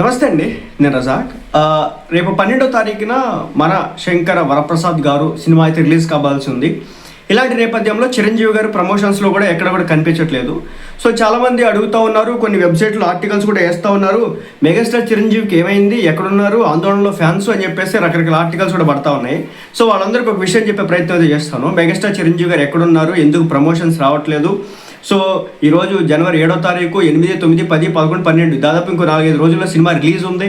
నమస్తే అండి, నేను రజాక్. రేపు 12వ తారీఖున మన శంకర వరప్రసాద్ గారు సినిమా అయితే రిలీజ్ కావాల్సి ఉంది. ఇలాంటి నేపథ్యంలో చిరంజీవి గారు ప్రమోషన్స్లో కూడా ఎక్కడ కూడా కనిపించట్లేదు. సో చాలామంది అడుగుతూ ఉన్నారు, కొన్ని వెబ్సైట్లో ఆర్టికల్స్ కూడా వేస్తూ ఉన్నారు, మెగాస్టార్ చిరంజీవికి ఏమైంది, ఎక్కడున్నారు, ఆందోళనలో ఫ్యాన్స్ అని చెప్పేసి రకరకాల ఆర్టికల్స్ కూడా పడతా ఉన్నాయి. సో వాళ్ళందరికీ ఒక విషయం చెప్పే ప్రయత్నం అయితే చేస్తాను. మెగాస్టార్ చిరంజీవి గారు ఎక్కడున్నారు, ఎందుకు ప్రమోషన్స్ రావట్లేదు. సో ఈరోజు జనవరి 7వ తారీఖు 8, 9, 10, 11, 12 దాదాపు ఇంకో 4-5 రోజుల్లో సినిమా రిలీజ్ ఉంది.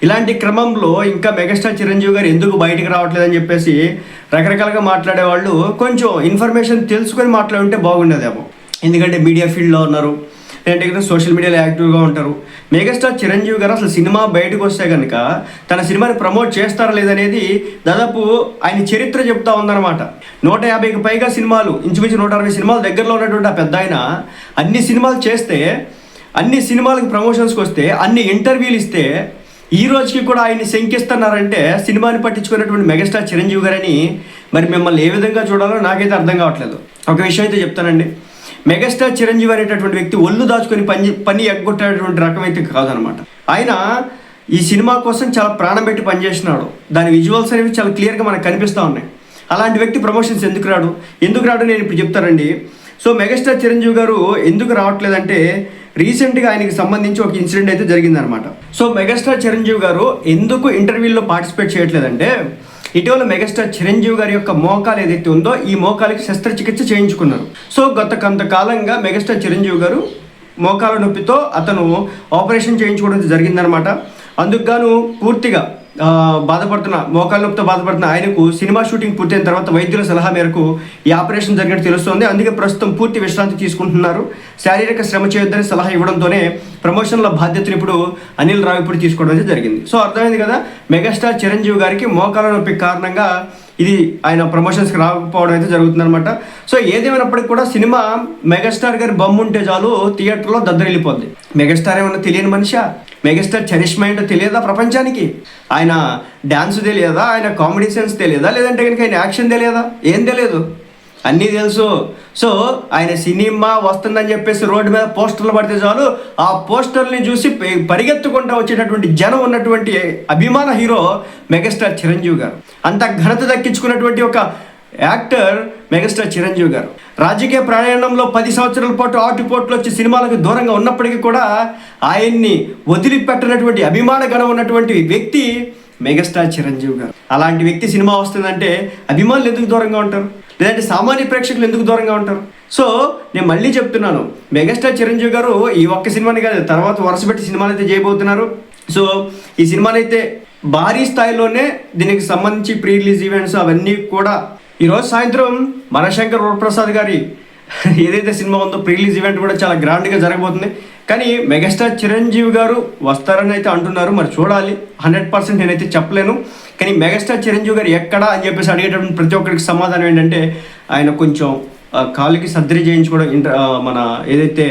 ఇలాంటి క్రమంలో ఇంకా మెగాస్టార్ చిరంజీవి గారు ఎందుకు బయటికి రావట్లేదని చెప్పేసి రకరకాలుగా మాట్లాడేవాళ్ళు కొంచెం ఇన్ఫర్మేషన్ తెలుసుకొని మాట్లాడుంటే బాగుండేదేమో. ఎందుకంటే మీడియా ఫీల్డ్లో ఉన్నారు, లేదంటే సోషల్ మీడియాలో యాక్టివ్గా ఉంటారు. మెగాస్టార్ చిరంజీవి గారు అసలు సినిమా బయటకు వస్తే కనుక తన సినిమాని ప్రమోట్ చేస్తారా లేదనేది దాదాపు ఆయన చరిత్ర చెప్తా ఉందన్నమాట. 150కి పైగా సినిమాలు, ఇంచుమించు 160 సినిమాలు దగ్గరలో ఉన్నటువంటి ఆ పెద్ద ఆయన అన్ని సినిమాలు చేస్తే, అన్ని సినిమాలకు ప్రమోషన్స్కి వస్తే, అన్ని ఇంటర్వ్యూలు ఇస్తే ఈ రోజుకి కూడా ఆయన్ని శంకిస్తున్నారంటే సినిమాని పట్టించుకున్నటువంటి మెగాస్టార్ చిరంజీవి గారని మరి మిమ్మల్ని ఏ విధంగా చూడాలో నాకైతే అర్థం కావట్లేదు. ఒక విషయం అయితే చెప్తానండి, మెగాస్టార్ చిరంజీవి అనేటటువంటి వ్యక్తి ఒళ్ళు దాచుకొని పని ఎగ్గొట్టేటువంటి రకం అయితే కాదనమాట. ఆయన ఈ సినిమా కోసం చాలా ప్రాణం పెట్టి పనిచేసినాడు. దాని విజువల్స్ అనేవి చాలా క్లియర్గా మనకు కనిపిస్తూ ఉన్నాయి. అలాంటి వ్యక్తి ప్రమోషన్స్ ఎందుకు రాడు నేను ఇప్పుడు చెప్తానండి. సో మెగాస్టార్ చిరంజీవి గారు ఎందుకు రావట్లేదంటే రీసెంట్గా ఆయనకి సంబంధించి ఒక ఇన్సిడెంట్ అయితే జరిగిందనమాట. సో మెగాస్టార్ చిరంజీవి గారు ఎందుకు ఇంటర్వ్యూల్లో పార్టిసిపేట్ చేయట్లేదంటే, ఇటీవల మెగాస్టార్ చిరంజీవి గారి యొక్క మోకాలు ఏదైతే ఉందో ఈ మోకాలకి శస్త్రచికిత్స చేయించుకున్నారు. సో గత కొంతకాలంగా మెగాస్టార్ చిరంజీవి గారు మోకాల నొప్పితో అతను ఆపరేషన్ చేయించుకోవడం జరిగిందనమాట. అందుకు గాను పూర్తిగా మోకాల నొప్పితో బాధపడుతున్న ఆయనకు సినిమా షూటింగ్ పూర్తయిన తర్వాత వైద్యుల సలహా మేరకు ఈ ఆపరేషన్ జరిగినట్టు తెలుస్తోంది. అందుకే ప్రస్తుతం పూర్తి విశ్రాంతి తీసుకుంటున్నారు. శారీరక శ్రమ చేయొద్దని సలహా ఇవ్వడంతోనే ప్రమోషన్ల బాధ్యతను ఇప్పుడు అనిల్ రావిపూడి తీసుకోవడం జరిగింది. సో అర్థమైంది కదా, మెగాస్టార్ చిరంజీవి గారికి మోకాల నొప్పి కారణంగా ఇది ఆయన ప్రమోషన్స్కి రాకపోవడం అయితే జరుగుతుందన్నమాట. సో ఏదేమైనప్పటికీ కూడా సినిమా మెగాస్టార్ గారి బొమ్మ ఉంటే చాలు థియేటర్లో దద్దరిల్లిపోద్ది. మెగాస్టార్ ఏమన్నా తెలియని మనిషా? మెగాస్టార్ చరిష్మా ఏంటో తెలియదా ప్రపంచానికి? ఆయన డ్యాన్స్ తెలియదా? ఆయన కామెడీ సెన్స్ తెలియదా? లేదంటే కనుక ఆయన యాక్షన్ తెలియదా? ఏం తెలియదు, అన్నీ తెలుసు. సో ఆయన సినిమా వస్తుందని చెప్పేసి రోడ్డు మీద పోస్టర్లు పడితే చాలు ఆ పోస్టర్ని చూసి పరిగెత్తుకుంటూ వచ్చేటటువంటి జనం ఉన్నటువంటి అభిమాన హీరో మెగాస్టార్ చిరంజీవి గారు. అంత ఘనత దక్కించుకున్నటువంటి ఒక యాక్టర్ మెగాస్టార్ చిరంజీవి గారు రాజకీయ ప్రయాణంలో 10 సంవత్సరాల పాటు ఆటుపోట్లు వచ్చి సినిమాలకు దూరంగా ఉన్నప్పటికీ కూడా ఆయన్ని వదిలిపెట్టినటువంటి అభిమాన గణం ఉన్నటువంటి వ్యక్తి మెగాస్టార్ చిరంజీవి గారు. అలాంటి వ్యక్తి సినిమా వస్తుందంటే అభిమానులు ఎందుకు దూరంగా ఉంటారు, లేదంటే సామాన్య ప్రేక్షకులు ఎందుకు దూరంగా ఉంటారు? సో నేను మళ్ళీ చెప్తున్నాను, మెగాస్టార్ చిరంజీవి గారు ఈ ఒక్క సినిమాని కాదు, తర్వాత వరుసపెట్టి సినిమాలు అయితే చేయబోతున్నారు. సో ఈ సినిమాని అయితే భారీ స్థాయిలోనే దీనికి సంబంధించి ప్రీ రిలీజ్ ఈవెంట్స్ అవన్నీ కూడా ఈరోజు సాయంత్రం మన శంకర్ వరప్రసాద్ గారి ఏదైతే సినిమా ఉందో ప్రీ రిలీజ్ ఈవెంట్ కూడా చాలా గ్రాండ్గా జరగబోతుంది. కానీ మెగాస్టార్ చిరంజీవి గారు వస్తారని అయితే అంటున్నారు, మరి చూడాలి. 100% నేనైతే చెప్పలేను. కానీ మెగాస్టార్ చిరంజీవి గారు ఎక్కడా అని చెప్పేసి అడిగేటప్పుడు ప్రతి ఒక్కరికి సమాధానం ఏంటంటే ఆయన కొంచెం కాలుకి సర్జరీ చేయించుకోవడం, మన ఏదైతే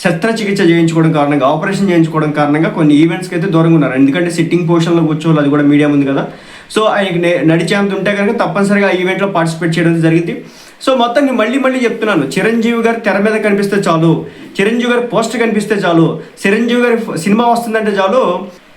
శస్త్రచికిత్స చేయించుకోవడం కారణంగా, ఆపరేషన్ చేయించుకోవడం కారణంగా కొన్ని ఈవెంట్స్కి అయితే దూరంగా ఉన్నారు. ఎందుకంటే సిట్టింగ్ పొజిషన్లో కూర్చోవాలి, అది కూడా మీడియా ఉంది కదా. సో ఆయనకి నడిచేంత ఉంటే కనుక తప్పనిసరిగా ఆ ఈవెంట్లో పార్టిసిపేట్ చేయడం జరిగింది. సో మొత్తం మళ్ళీ చెప్తున్నాను, చిరంజీవి గారు తెర మీద కనిపిస్తే చాలు, చిరంజీవి గారి పోస్టర్ కనిపిస్తే చాలు, చిరంజీవి గారి సినిమా వస్తుందంటే చాలు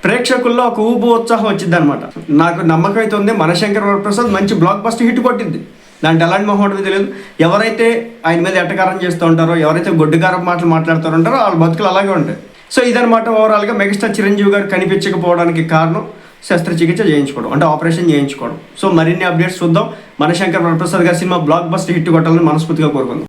ప్రేక్షకుల్లో ఒక ఊపు ఉత్సాహం వచ్చింది అనమాట. నాకు నమ్మకం అయితే ఉంది, మన శంకర్ వరప్రసాద్ మంచి బ్లాక్ బస్టర్ హిట్ కొట్టింది. దాంట్లో ఎలాంటి మొహం ఉంటుంది తెలియదు. ఎవరైతే ఆయన మీద ఎట్టకారం చేస్తూ ఉంటారో, ఎవరైతే గొడ్డుకారం మాటలు మాట్లాడుతూ ఉంటారో వాళ్ళ బతుకులు అలాగే ఉంటాయి. సో ఇదనమాట ఓవరాల్గా మెగాస్టార్ చిరంజీవి గారు కనిపించకపోవడానికి కారణం శస్త్రచికిత్స చేయించుకోవడం, అంటే ఆపరేషన్ చేయించుకోవడం. సో మరిన్ని అప్డేట్స్ చూద్దాం. మన శంకర్ వరప్రసాద్ గారి సినిమా బ్లాక్ బస్టర్ హిట్ కొట్టాలని మనస్ఫూర్తిగా కోరుకుందాం.